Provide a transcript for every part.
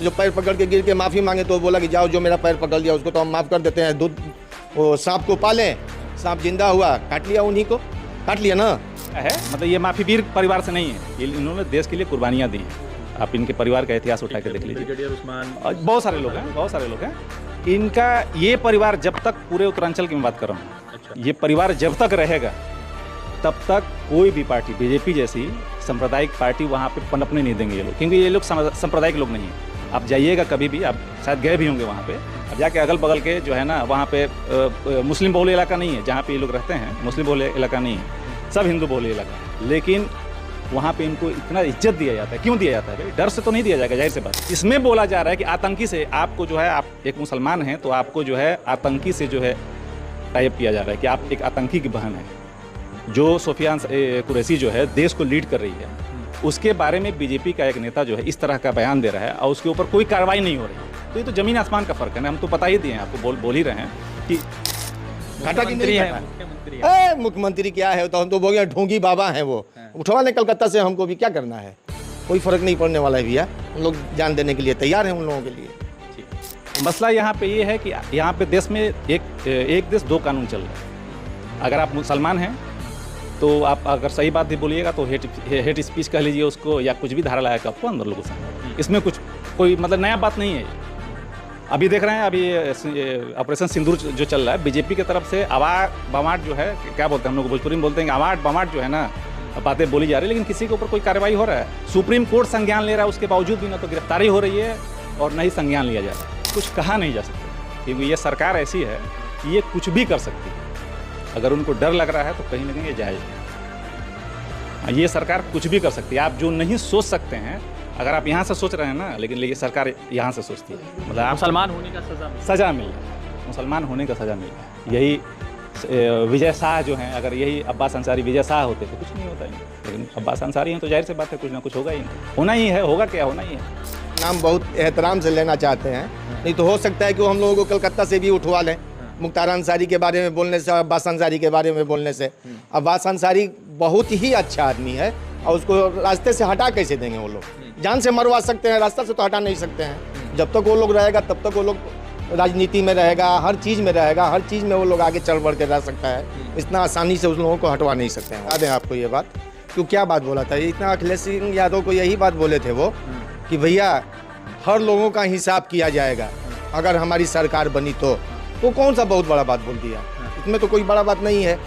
जो पैर पकड़ के गिर के माफ़ी मांगे तो बोला कि जाओ जो मेरा पैर पकड़ लिया उसको तो हम माफ़ कर देते हैं। दूध वो सांप को पालें, सांप जिंदा हुआ काट लिया, उन्हीं को काट लिया ना है। मतलब ये माफीवीर परिवार से नहीं है, ये इन्होंने देश के लिए कुर्बानियाँ दी हैं। आप इनके परिवार का इतिहास उठा के देख लीजिए, बहुत सारे लोग हैं, बहुत सारे लोग हैं। इनका ये परिवार जब तक, पूरे उत्तरांचल की मैं बात कर रहा हूँ, ये परिवार जब तक रहेगा तब तक कोई भी पार्टी, बीजेपी जैसी सांप्रदायिक पार्टी वहाँ पे पनपने नहीं देंगे ये लोग, क्योंकि ये लोग सांप्रदायिक लोग नहीं हैं। आप जाइएगा कभी भी, आप शायद गए भी होंगे वहाँ पे, अब जाके अगल बगल के जो है ना वहाँ पे मुस्लिम बहुल इलाका नहीं है जहाँ पे ये लोग रहते हैं, मुस्लिम बहुल इलाका नहीं है, सब हिंदू बहुल इलाका। लेकिन वहाँ पे इनको इतना इज्जत दिया जाता है, क्यों दिया जाता है भाई? डर से तो नहीं दिया जाएगा, जाहिर सी बात। इसमें बोला जा रहा है कि आतंकी से आपको जो है, आप एक मुसलमान हैं तो आपको जो है आतंकी से जो है टाइप किया जा रहा है कि आप एक आतंकी की बहन है। जो सोफियान कुरैशी जो है देश को लीड कर रही है, उसके बारे में बीजेपी का एक नेता जो है इस तरह का बयान दे रहा है और उसके ऊपर कोई कार्रवाई नहीं हो रही है, तो ये तो जमीन आसमान का फर्क है ना। हम तो पता ही दिए हैं आपको, बोल ही रहे हैं कि घाटा की नहीं है। मुख्यमंत्री क्या है तो हम तो बोल गए ढोंगी बाबा हैं, वो उठवा लें कलकत्ता से, हमको भी क्या करना है, कोई फर्क नहीं पड़ने वाला है भैया। हम लोग जान देने के लिए तैयार हैं उन लोगों के लिए। मसला यहाँ पे ये है कि यहाँ पे देश में एक देश दो कानून चल रहा है। अगर आप मुसलमान हैं तो आप अगर सही बात भी बोलिएगा तो हेट स्पीच कह लीजिए उसको, या कुछ भी धारा लाया आपको अंदर लोगों से, इसमें कुछ कोई मतलब नया बात नहीं है। अभी देख रहे हैं, अभी ऑपरेशन सिंदूर जो चल रहा है बीजेपी की तरफ से, आवाट बमाट जो है, क्या बोलते हैं हम लोग भोजपुरी में बोलते हैं, आवाट बमाट जो है ना बातें बोली जा रही है, लेकिन किसी के ऊपर कोई कार्रवाई हो रहा है। सुप्रीम कोर्ट संज्ञान ले रहा है, उसके बावजूद भी ना तो गिरफ्तारी हो रही है और न ही संज्ञान लिया जा रहा है। कुछ कहा नहीं जा सकता, क्योंकि ये सरकार ऐसी है कि ये कुछ भी कर सकती है। अगर उनको डर लग रहा है तो कहीं ना कहीं ये जायज़ है। ये सरकार कुछ भी कर सकती है। आप जो नहीं सोच सकते हैं, अगर आप यहाँ से सोच रहे हैं ना, लेकिन ये सरकार यहाँ से सोचती है। मतलब आप मुसलमान होने का सज़ा मिल रहा है, मुसलमान होने का सज़ा मिल रहा है। यही विजय शाह जो हैं, अगर यही अब्बास अंसारी विजय शाह होते तो कुछ नहीं होता है, लेकिन अब्बास अंसारी हैं तो जाहिर सी बात है कुछ ना कुछ होगा ही, होना ही है, होगा क्या, होना ही है। नाम बहुत एहतराम से लेना चाहते हैं, नहीं तो हो सकता है कि वो हम लोगों को कलकत्ता से भी उठवा लें। मुख्तार अंसारी के बारे में बोलने से, अब्बास अंसारी के बारे में बोलने से, अब्बास अंसारी बहुत ही अच्छा आदमी है और उसको रास्ते से हटा कैसे देंगे? वो लोग जान से मरवा सकते हैं, रास्ता से तो हटा नहीं सकते हैं। जब तक वो लोग रहेगा तब तक वो लोग राजनीति में रहेगा, हर चीज़ में रहेगा, हर चीज़ में वो लोग आगे चल बढ़ के रह सकता है। इतना आसानी से उस लोगों को हटवा नहीं सकते हैं। याद है आपको ये बात? क्यों क्या बात बोला था इतना? अखिलेश सिंह यादव को यही बात बोले थे वो कि भैया हर लोगों का हिसाब किया जाएगा अगर हमारी सरकार बनी तो कौन सा बहुत बड़ा बात बोल दिया? इसमें तो कोई बड़ा बात नहीं है।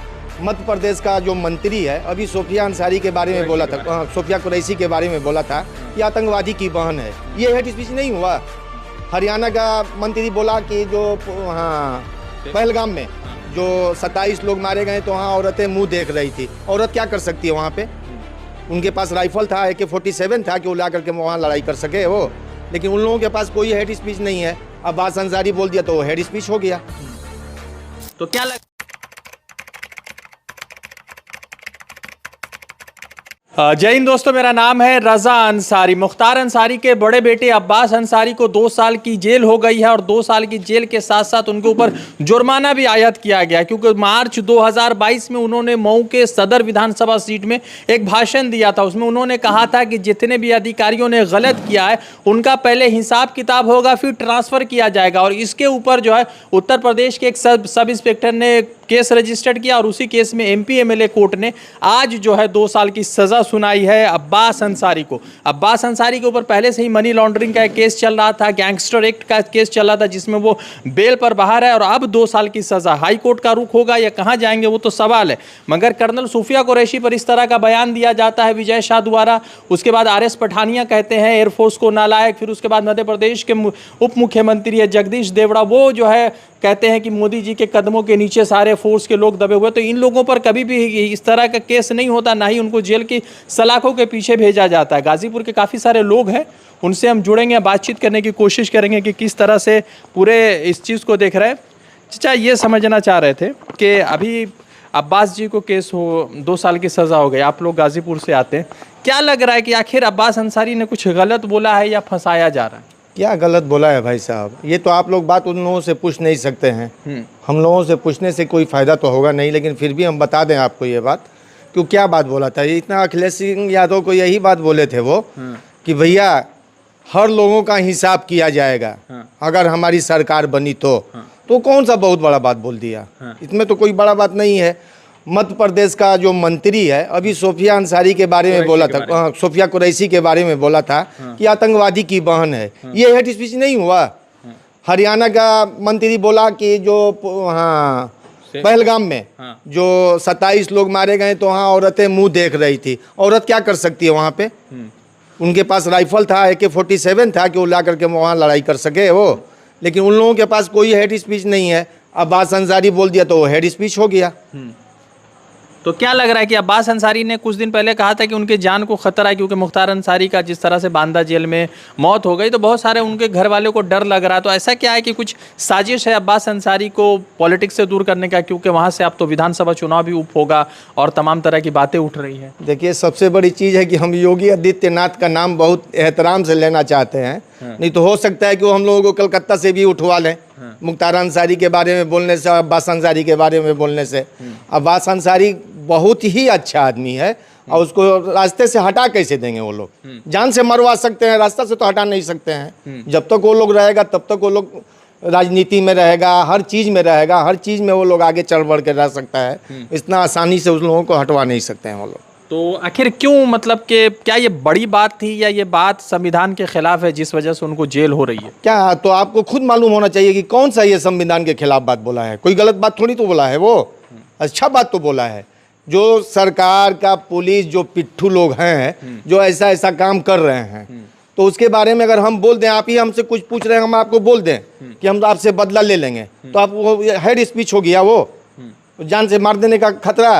मध्य प्रदेश का जो मंत्री है, अभी सोफिया अंसारी के बारे में बोला था, सोफिया कुरैशी के बारे में बोला था कि आतंकवादी की बहन है। ये हेट स्पीच नहीं हुआ? हरियाणा का मंत्री बोला कि जो पहलगाम में जो 27 लोग मारे गए तो वहाँ औरतें मुंह देख रही थी। औरत क्या कर सकती है वहाँ पे? उनके पास राइफल था, AK-47 था कि वो ला करके वहाँ लड़ाई कर सके वो, लेकिन उन लोगों के पास कोई हेट स्पीच नहीं है। अब्बास अंसारी बोल दिया तो वो हेट स्पीच हो गया। तो क्या लग जय हिंद दोस्तों, मेरा नाम है रजा अंसारी। मुख्तार अंसारी के बड़े बेटे अब्बास अंसारी को 2 साल की जेल हो गई है और 2 साल की जेल के साथ साथ उनके ऊपर जुर्माना भी आयद किया गया, क्योंकि मार्च 2022 में उन्होंने मऊ के सदर विधानसभा सीट में एक भाषण दिया था। उसमें उन्होंने कहा था कि जितने भी अधिकारियों ने गलत किया है उनका पहले हिसाब किताब होगा, फिर ट्रांसफ़र किया जाएगा। और इसके ऊपर जो है उत्तर प्रदेश के एक सब इंस्पेक्टर ने केस रजिस्टर्ड किया और उसी केस में MP MLA कोर्ट ने आज जो है 2 साल की सज़ा सुनाई है अब्बास अंसारी को। अब्बास अंसारी के ऊपर पहले से ही मनी लॉन्ड्रिंग का एक केस चल रहा था, गैंगस्टर एक्ट का केस चल रहा था जिसमें वो बेल पर बाहर है, और अब 2 साल की सज़ा। हाई कोर्ट का रुख होगा या कहाँ जाएंगे वो तो सवाल है। मगर कर्नल सूफिया कुरैशी पर इस तरह का बयान दिया जाता है विजय शाह द्वारा, उसके बाद RS पठानिया कहते हैं एयरफोर्स को नालायक, फिर उसके बाद मध्य प्रदेश के उप मुख्यमंत्री है जगदीश देवड़ा, वो जो है कहते हैं कि मोदी जी के कदमों के नीचे सारे फोर्स के लोग दबे हुए। तो इन लोगों पर कभी भी इस तरह का केस नहीं होता, ना ही उनको जेल की सलाखों के पीछे भेजा जाता है। गाजीपुर के काफ़ी सारे लोग हैं, उनसे हम जुड़ेंगे, बातचीत करने की कोशिश करेंगे कि किस तरह से पूरे इस चीज़ को देख रहे हैं। चाचा ये समझना चाह रहे थे कि अभी अब्बास जी को केस हो, 2 साल की सज़ा हो गई, आप लोग गाजीपुर से आते हैं, क्या लग रहा है कि आखिर अब्बास अंसारी ने कुछ गलत बोला है या फंसाया जा रहा है? क्या गलत बोला है भाई साहब? ये तो आप लोग बात उन लोगों से पूछ नहीं सकते हैं। हम लोगों से पूछने से कोई फ़ायदा तो होगा नहीं, लेकिन फिर भी हम बता दें आपको ये बात, क्यों क्या बात बोला था ये इतना? अखिलेश सिंह यादव को यही बात बोले थे वो कि भैया हर लोगों का हिसाब किया जाएगा। अगर हमारी सरकार बनी तो कौन सा बहुत बड़ा बात बोल दिया, इसमें तो कोई बड़ा बात नहीं है। मध्य प्रदेश का जो मंत्री है अभी सोफिया अंसारी के बारे में बोला था, सोफिया कुरैशी के बारे में बोला था कि आतंकवादी की बहन है, ये हेट स्पीच नहीं हुआ। हरियाणा का मंत्री बोला कि जो पहलगाम में जो 27 लोग मारे गए तो वहाँ औरतें मुंह देख रही थी। औरत क्या कर सकती है वहाँ पे? उनके पास राइफल था, AK-47 था कि वो ला करके वहाँ लड़ाई कर सके वो, लेकिन उन लोगों के पास कोई हेट स्पीच नहीं है। अब्बास अंसारी बोल दिया तो वो हेट स्पीच हो गया। तो क्या लग रहा है कि अब्बास अंसारी ने कुछ दिन पहले कहा था कि उनके जान को खतरा है, क्योंकि मुख्तार अंसारी का जिस तरह से बांदा जेल में मौत हो गई तो बहुत सारे उनके घर वालों को डर लग रहा है। तो ऐसा क्या है कि कुछ साजिश है अब्बास अंसारी को पॉलिटिक्स से दूर करने का, क्योंकि वहाँ से अब तो विधानसभा चुनाव भी उप होगा और तमाम तरह की बातें उठ रही हैं। देखिए, सबसे बड़ी चीज़ है कि हम योगी आदित्यनाथ का नाम बहुत एहतराम से लेना चाहते हैं, नहीं तो हो सकता है कि वो हम लोगों को कलकत्ता से भी उठवा लें। मुख्तार अंसारी के बारे में बोलने से, अब्बास अंसारी के बारे में बोलने से। अब्बास अंसारी बहुत ही अच्छा आदमी है और उसको रास्ते से हटा कैसे देंगे? वो लोग जान से मरवा सकते हैं, रास्ता से तो हटा नहीं सकते हैं। जब तक वो लोग रहेगा तब तक वो लोग राजनीति में रहेगा, हर चीज़ में रहेगा, हर चीज़ में वो लोग आगे चढ़ बढ़ के रह सकता है। इतना आसानी से उस लोगों को हटवा नहीं सकते हैं वो लोग। तो आखिर क्यों, मतलब कि क्या ये बड़ी बात थी या ये बात संविधान के खिलाफ है जिस वजह से उनको जेल हो रही है? क्या तो आपको खुद मालूम होना चाहिए कि कौन सा ये संविधान के खिलाफ बात बोला है। कोई गलत बात थोड़ी तो बोला है, वो अच्छा बात तो बोला है। जो सरकार का पुलिस जो पिट्ठू लोग हैं जो ऐसा ऐसा काम कर रहे हैं, तो उसके बारे में अगर हम बोल दें, आप ही हमसे कुछ पूछ रहे हैं, हम आपको बोल दें कि हम आपसे बदला ले लेंगे, तो आप वो हेड स्पीच हो गया, वो जान से मार देने का खतरा।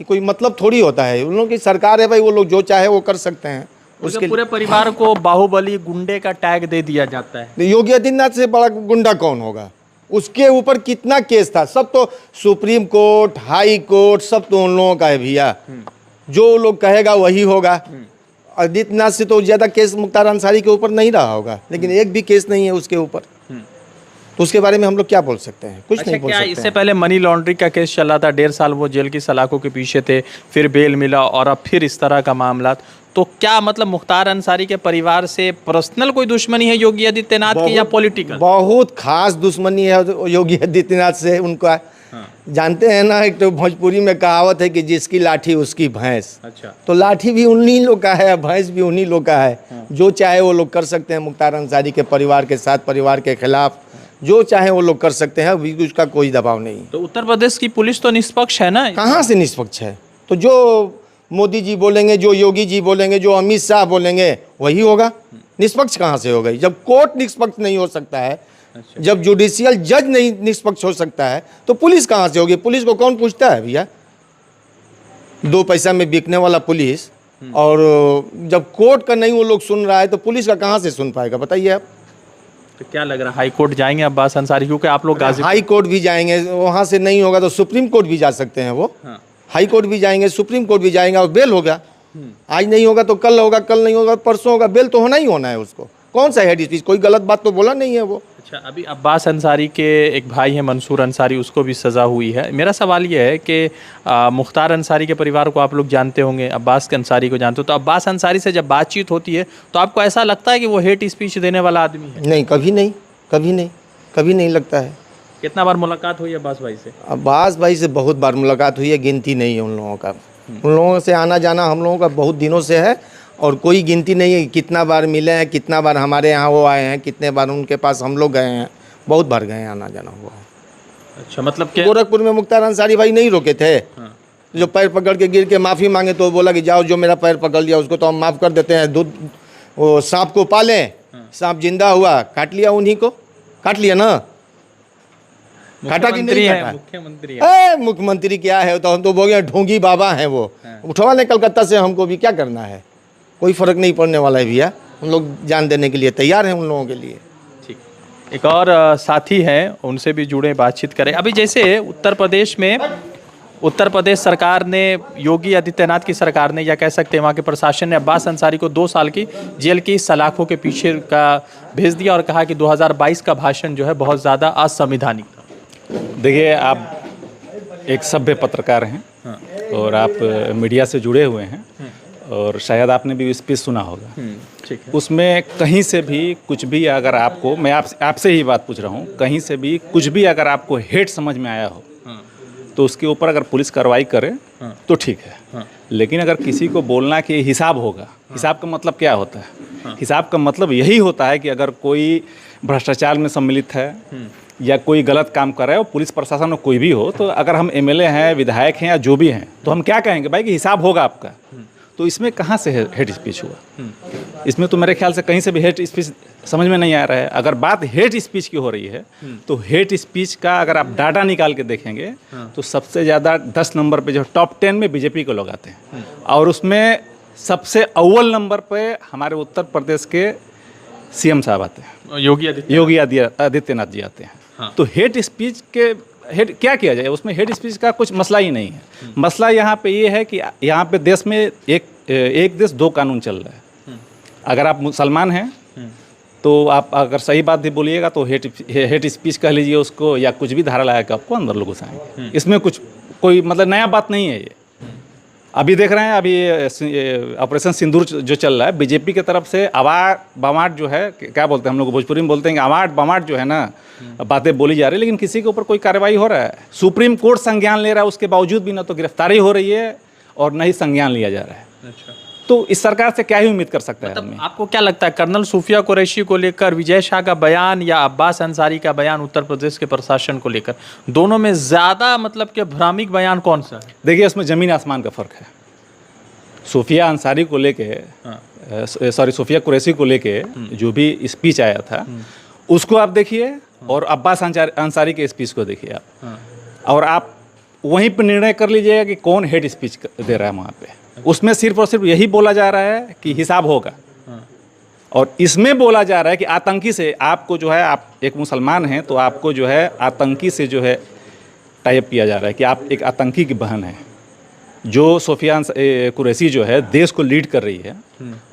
कोई मतलब थोड़ी होता है। उन लोगों की सरकार है भाई, वो लोग जो चाहे वो कर सकते हैं। उसके पूरे परिवार को बाहुबली गुंडे का टैग दे दिया जाता है। योगी आदित्यनाथ से बड़ा गुंडा कौन होगा? उसके ऊपर कितना केस था, सब तो सुप्रीम कोर्ट, हाई कोर्ट, सब तो उन लोगों का है भैया। जो लोग कहेगा वही होगा। आदित्यनाथ से तो ज़्यादा केस मुख्तार अंसारी के ऊपर नहीं रहा होगा, लेकिन एक भी केस नहीं है उसके ऊपर, तो उसके बारे में हम लोग क्या बोल सकते हैं? कुछ नहीं बोल सकते। इससे पहले मनी लॉन्ड्रिंग का केस चला था, 1.5 साल वो जेल की सलाखों के पीछे थे, फिर बेल मिला और अब फिर इस तरह का मामला। तो क्या मतलब मुख्तार अंसारी के परिवार से पर्सनल कोई दुश्मनी है योगी आदित्यनाथ की या पॉलिटिकल? बहुत खास दुश्मनी है योगी आदित्यनाथ से उनका। जानते हैं ना, एक तो भोजपुरी में कहावत है कि जिसकी लाठी उसकी भैंस। अच्छा, तो लाठी भी उन्हीं लोग का है, भैंस भी उन्हीं लोग का है। जो चाहे वो लोग कर सकते हैं मुख्तार अंसारी के परिवार के साथ, परिवार के खिलाफ जो चाहे वो लोग कर सकते हैं, अभी उसका कोई दबाव नहीं। तो उत्तर प्रदेश की पुलिस तो निष्पक्ष है ना? कहाँ से निष्पक्ष है? तो जो मोदी जी बोलेंगे, जो योगी जी बोलेंगे, जो अमित शाह बोलेंगे वही होगा। निष्पक्ष कहाँ से हो गई? जब कोर्ट निष्पक्ष नहीं हो सकता है, जब जुडिशियल जज नहीं निष्पक्ष हो सकता है, तो पुलिस कहाँ से होगी? पुलिस को कौन पूछता है भैया? 2 पैसा में बिकने वाला पुलिस, और जब कोर्ट का नहीं वो लोग सुन रहा है तो पुलिस का कहाँ से सुन पाएगा? बताइए आप। तो क्या लग रहा है हाई कोर्ट जाएंगे अब्बास अंसारी? क्योंकि आप लोग हाई कोर्ट भी जाएंगे, वहाँ से नहीं होगा तो सुप्रीम कोर्ट भी जा सकते हैं वो। हाई कोर्ट भी जाएंगे, सुप्रीम कोर्ट भी जाएंगे और बेल होगा। आज नहीं होगा तो कल होगा, कल नहीं होगा परसों होगा, बेल तो होना ही होना है उसको। कौन सा हेड स्पीच? कोई गलत बात तो बोला नहीं है वो। अच्छा, अभी अब्बास अंसारी के एक भाई हैं मंसूर अंसारी, उसको भी सज़ा हुई है। मेरा सवाल ये है कि मुख्तार अंसारी के परिवार को आप लोग जानते होंगे, अब्बास अंसारी को जानते हो, तो अब्बास अंसारी से जब बातचीत होती है तो आपको ऐसा लगता है कि वो हेट स्पीच देने वाला आदमी है? नहीं, कभी नहीं, कभी नहीं, कभी नहीं लगता है। कितना बार मुलाकात हुई अब्बास भाई से? अब्बास भाई से बहुत बार मुलाकात हुई है, गिनती नहीं है उन लोगों का। उन लोगों से आना जाना हम लोगों का बहुत दिनों से है और कोई गिनती नहीं है। कितना बार मिले हैं, कितना बार हमारे यहाँ वो आए हैं, कितने बार उनके पास हम लोग गए हैं, बहुत बार गए हैं, आना जाना हुआ है। अच्छा, मतलब कि गोरखपुर में मुख्तार अंसारी भाई नहीं रोके थे? जो पैर पकड़ के गिर के माफ़ी मांगे तो बोला कि जाओ, जो मेरा पैर पकड़ लिया उसको तो हम माफ़ कर देते हैं। दूध वो सांप को पालें, सांप जिंदा हुआ, काट लिया, उन्हीं को काट लिया ना। काटा कि नहीं काटा? मुख्यमंत्री है। मुख्यमंत्री क्या है? तो हम तो बोल गए ढोंगी बाबा हैं वो। उठवा लें कलकत्ता से, हमको भी क्या करना है? कोई फ़र्क नहीं पड़ने वाला है भैया। हम लोग जान देने के लिए तैयार हैं उन लोगों के लिए। ठीक, एक और साथी हैं, उनसे भी जुड़े, बातचीत करें। अभी जैसे उत्तर प्रदेश सरकार ने, योगी आदित्यनाथ की सरकार ने, या कह सकते हैं वहाँ के प्रशासन ने अब्बास अंसारी को 2 साल की जेल की सलाखों के पीछे का भेज दिया और कहा कि 2022 का भाषण जो है बहुत ज़्यादा असंवैधानिक था। देखिए, आप एक सभ्य पत्रकार हैं और आप मीडिया से जुड़े हुए हैं, और शायद आपने भी स्पीच सुना होगा। ठीक है। उसमें कहीं से भी कुछ भी अगर आपको, मैं आपसे ही बात पूछ रहा हूँ, कहीं से भी कुछ भी अगर आपको हेट समझ में आया हो तो उसके ऊपर अगर पुलिस कार्रवाई करे तो ठीक है। लेकिन अगर किसी को बोलना कि हिसाब होगा, हिसाब का मतलब क्या होता है? हिसाब का मतलब यही होता है कि अगर कोई भ्रष्टाचार में सम्मिलित है या कोई गलत काम कर रहा है, पुलिस प्रशासन में कोई भी हो, तो अगर हम एमएलए हैं, विधायक हैं या जो भी हैं, तो हम क्या कहेंगे भाई कि हिसाब होगा आपका। तो इसमें कहाँ से हेट स्पीच हुआ? इसमें तो मेरे ख्याल से कहीं से भी हेट स्पीच समझ में नहीं आ रहा है। अगर बात हेट स्पीच की हो रही है तो हेट स्पीच का अगर आप डाटा निकाल के देखेंगे तो सबसे ज़्यादा 10 नंबर पे जो टॉप 10 में बीजेपी को लोग आते हैं, और उसमें सबसे अव्वल नंबर पे हमारे उत्तर प्रदेश के सीएम साहब आते हैं, योगी आदित्यनाथ जी आते हैं। तो हेट स्पीच के हेड क्या किया जाए? उसमें हेड स्पीच का कुछ मसला ही नहीं है। मसला यहाँ पे ये है कि यहाँ पे देश में एक देश दो कानून चल रहा है। अगर आप मुसलमान हैं तो आप अगर सही बात भी बोलिएगा तो हेट स्पीच कह लीजिए उसको, या कुछ भी धारा लगा के आपको अंदर लोग घुसाएंगे। इसमें कुछ कोई मतलब नया बात नहीं है। ये अभी देख रहे हैं, अभी ऑपरेशन सिंदूर जो चल रहा है, बीजेपी की तरफ से अवाट बवाट जो है, क्या बोलते हैं हम लोग भोजपुरी में बोलते हैं कि अवाट बवाट जो है ना, बातें बोली जा रही है, लेकिन किसी के ऊपर कोई कार्रवाई हो रहा है? सुप्रीम कोर्ट संज्ञान ले रहा है, उसके बावजूद भी ना तो गिरफ्तारी हो रही है और न ही संज्ञान लिया जा रहा है। अच्छा। तो इस सरकार से क्या ही उम्मीद कर सकता है आदमी? आपको क्या लगता है कर्नल सूफिया कुरैशी को लेकर विजय शाह का बयान या अब्बास अंसारी का बयान उत्तर प्रदेश के प्रशासन को लेकर, दोनों में ज़्यादा मतलब कि भ्रामक बयान कौन सा है? देखिए, इसमें ज़मीन आसमान का फ़र्क है। सूफिया अंसारी को लेके सूफिया कुरैशी को लेके जो भी स्पीच आया था उसको आप देखिए, और अब्बास अंसारी के स्पीच को देखिए आप, और आप वहीं पर निर्णय कर लीजिएगा कि कौन हेड स्पीच दे रहा है वहाँ पे। उसमें सिर्फ और सिर्फ यही बोला जा रहा है कि हिसाब होगा, और इसमें बोला जा रहा है कि आतंकी से आपको जो है, आप एक मुसलमान हैं तो आपको जो है आतंकी से जो है टाइप किया जा रहा है कि आप एक आतंकी की बहन हैं। जो सूफिया कुरैशी जो है देश को लीड कर रही है,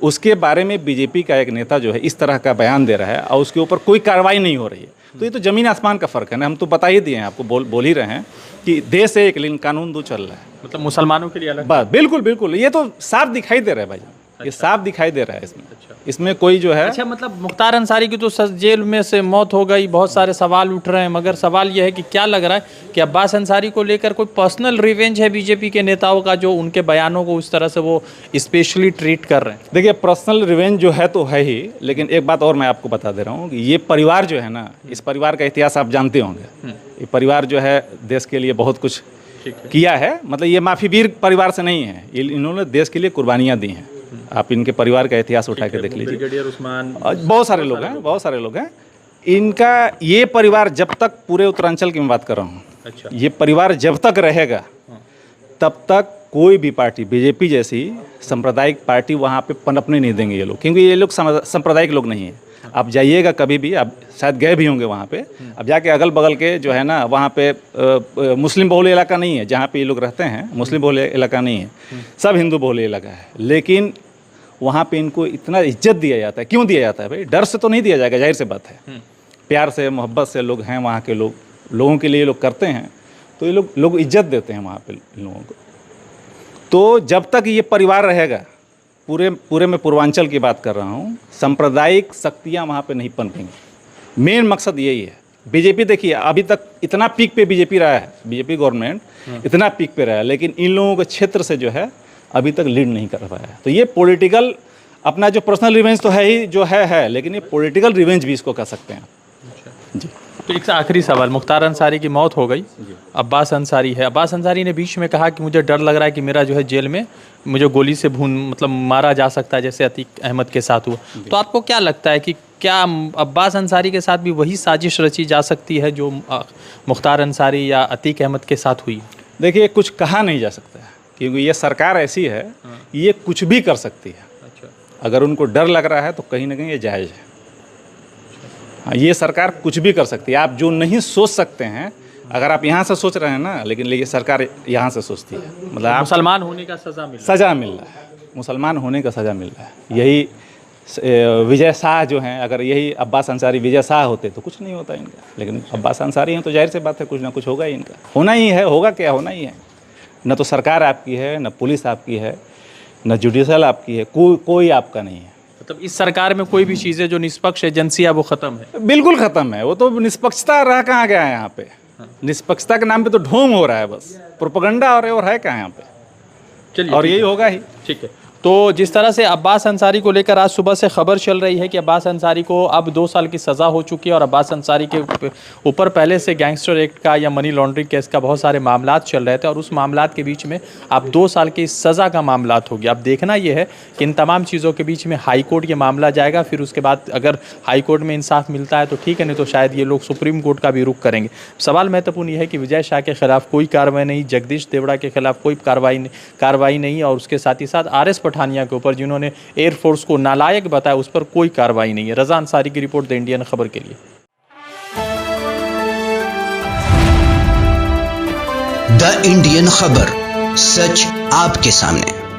उसके बारे में बीजेपी का एक नेता जो है इस तरह का बयान दे रहा है और उसके ऊपर कोई कार्रवाई नहीं हो रही है। तो ये तो ज़मीन आसमान का फ़र्क है ना। हम तो बता ही दिए हैं आपको, बोल ही रहे हैं कि देश एक लेकिन कानून दो चल रहा है। मतलब मुसलमानों के लिए अलग बस बिल्कुल बिल्कुल, ये तो साफ दिखाई दे रहा है भाई। ये साफ दिखाई दे रहा है इसमें कोई जो है। अच्छा, मतलब मुख्तार अंसारी की तो जेल में से मौत हो गई, बहुत सारे सवाल उठ रहे हैं, मगर सवाल यह है कि क्या लग रहा है कि अब्बास अंसारी को लेकर कोई पर्सनल रिवेंज है बीजेपी के नेताओं का, जो उनके बयानों को उस तरह से वो स्पेशली ट्रीट कर रहे हैं? देखिए, पर्सनल रिवेंज जो है तो है ही, लेकिन एक बात और मैं आपको बता दे रहा हूँ कि ये परिवार जो है ना, इस परिवार का इतिहास आप जानते होंगे। ये परिवार जो है देश के लिए बहुत कुछ किया है। मतलब ये माफीवीर परिवार से नहीं है, इन्होंने देश के लिए कुर्बानियाँ दी हैं। आप इनके परिवार का इतिहास उठा के देख लीजिए। ब्रिगेडियर उस्मान, बहुत सारे लोग हैं। इनका ये परिवार जब तक, पूरे उत्तरांचल की मैं बात कर रहा हूँ, अच्छा, ये परिवार जब तक रहेगा तब तक कोई भी पार्टी, बीजेपी जैसी सांप्रदायिक पार्टी वहाँ पे पनपने नहीं देंगे ये लोग, क्योंकि ये लोग सांप्रदायिक लोग नहीं हैं। आप जाइएगा कभी भी, आप शायद गए भी होंगे वहाँ पे, अब जाके अगल बगल के जो है ना, वहाँ पे मुस्लिम बहुल इलाका नहीं है जहाँ पे ये लोग रहते हैं, मुस्लिम बहुल इलाका नहीं है, सब हिंदू बहुल इलाका है। लेकिन वहाँ पे इनको इतना इज्जत दिया जाता है। क्यों दिया जाता है भाई? डर से तो नहीं दिया जाएगा, जाहिर सी बात है। प्यार से, मोहब्बत से लोग हैं वहाँ के, लोगों के लिए लोग करते हैं, तो ये लोग इज्जत देते हैं वहाँ पे लोगों को। तो जब तक ये परिवार रहेगा, पूरे में पूर्वांचल की बात कर रहा हूँ, सांप्रदायिक शक्तियाँ वहाँ पे नहीं पनपेंगी। मेन मकसद यही है। बीजेपी देखिए, अभी तक इतना पीक पे बीजेपी रहा है, बीजेपी गवर्नमेंट इतना पीक पे रहा है, लेकिन इन लोगों के क्षेत्र से जो है अभी तक लीड नहीं कर पाया है। तो ये पॉलिटिकल, अपना जो पर्सनल रिवेंज तो है ही, जो है, लेकिन ये पॉलिटिकल रिवेंज भी इसको कह सकते हैं आप। जी। तो एक आखिरी सवाल, मुख्तार अंसारी की मौत हो गई, अब्बास अंसारी है। अब्बास अंसारी ने बीच में कहा कि मुझे डर लग रहा है कि मेरा जो है जेल में मुझे गोली से मतलब मारा जा सकता है, जैसे अतीक अहमद के साथ हुआ। तो आपको क्या लगता है कि क्या अब्बास अंसारी के साथ भी वही साजिश रची जा सकती है जो मुख्तार अंसारी या अतीक अहमद के साथ हुई? देखिए, कुछ कहा नहीं जा सकता है, क्योंकि ये सरकार ऐसी है, ये कुछ भी कर सकती है। अच्छा। अगर उनको डर लग रहा है तो कहीं ना कहीं ये जायज़ है। हाँ, ये सरकार कुछ भी कर सकती है। आप जो नहीं सोच सकते हैं, अगर आप यहाँ से सोच रहे हैं ना, लेकिन सरकार यहाँ से सोचती है। मतलब मुसलमान होने का सज़ा मिल रहा है, मुसलमान होने का सज़ा मिल रहा है। यही विजय शाह जो हैं, अगर यही अब्बास अंसारी विजय शाह होते तो कुछ नहीं होता इनका, लेकिन अब्बास अंसारी हैं तो जाहिर सी बात है कुछ ना कुछ होगा ही इनका, होना ही है, होगा क्या, होना ही है। न तो सरकार आपकी है, न पुलिस आपकी है, न जुडिशल आपकी है, कोई आपका नहीं है। मतलब इस सरकार में कोई भी चीज़ें जो निष्पक्ष एजेंसी है वो खत्म है। बिल्कुल खत्म है। वो तो निष्पक्षता रह कहाँ गया है यहाँ पे? निष्पक्षता के नाम पे तो ढोंग हो रहा है, बस प्रोपेगेंडा और है कहाँ यहाँ पे? चलिए, और यही होगा ही। ठीक है। तो जिस तरह से अब्बास अंसारी को लेकर आज सुबह से खबर चल रही है कि अब्बास अंसारी को अब 2 साल की सज़ा हो चुकी है और अब्बास अंसारी के ऊपर पहले से गैंगस्टर एक्ट का या मनी लॉन्ड्रिंग केस का बहुत सारे मामलात चल रहे थे और उस मामलात के बीच में अब 2 साल की सज़ा का मामलात हो गया। अब देखना यह है कि इन तमाम चीज़ों के बीच में हाई कोर्ट ये मामला जाएगा, फिर उसके बाद अगर हाई कोर्ट में इंसाफ मिलता है तो ठीक है, नहीं तो शायद ये लोग सुप्रीम कोर्ट का भी रुख करेंगे। सवाल महत्वपूर्ण यह है कि विजय शाह के खिलाफ कोई कार्रवाई नहीं, जगदीश देवड़ा के खिलाफ कोई कार्रवाई नहीं और उसके साथ ही साथ RS पठानिया के ऊपर जिन्होंने एयरफोर्स को नालायक बताया उस पर कोई कार्रवाई नहीं है। रज़ा अंसारी की रिपोर्ट द इंडियन खबर के लिए। द इंडियन खबर, सच आपके सामने।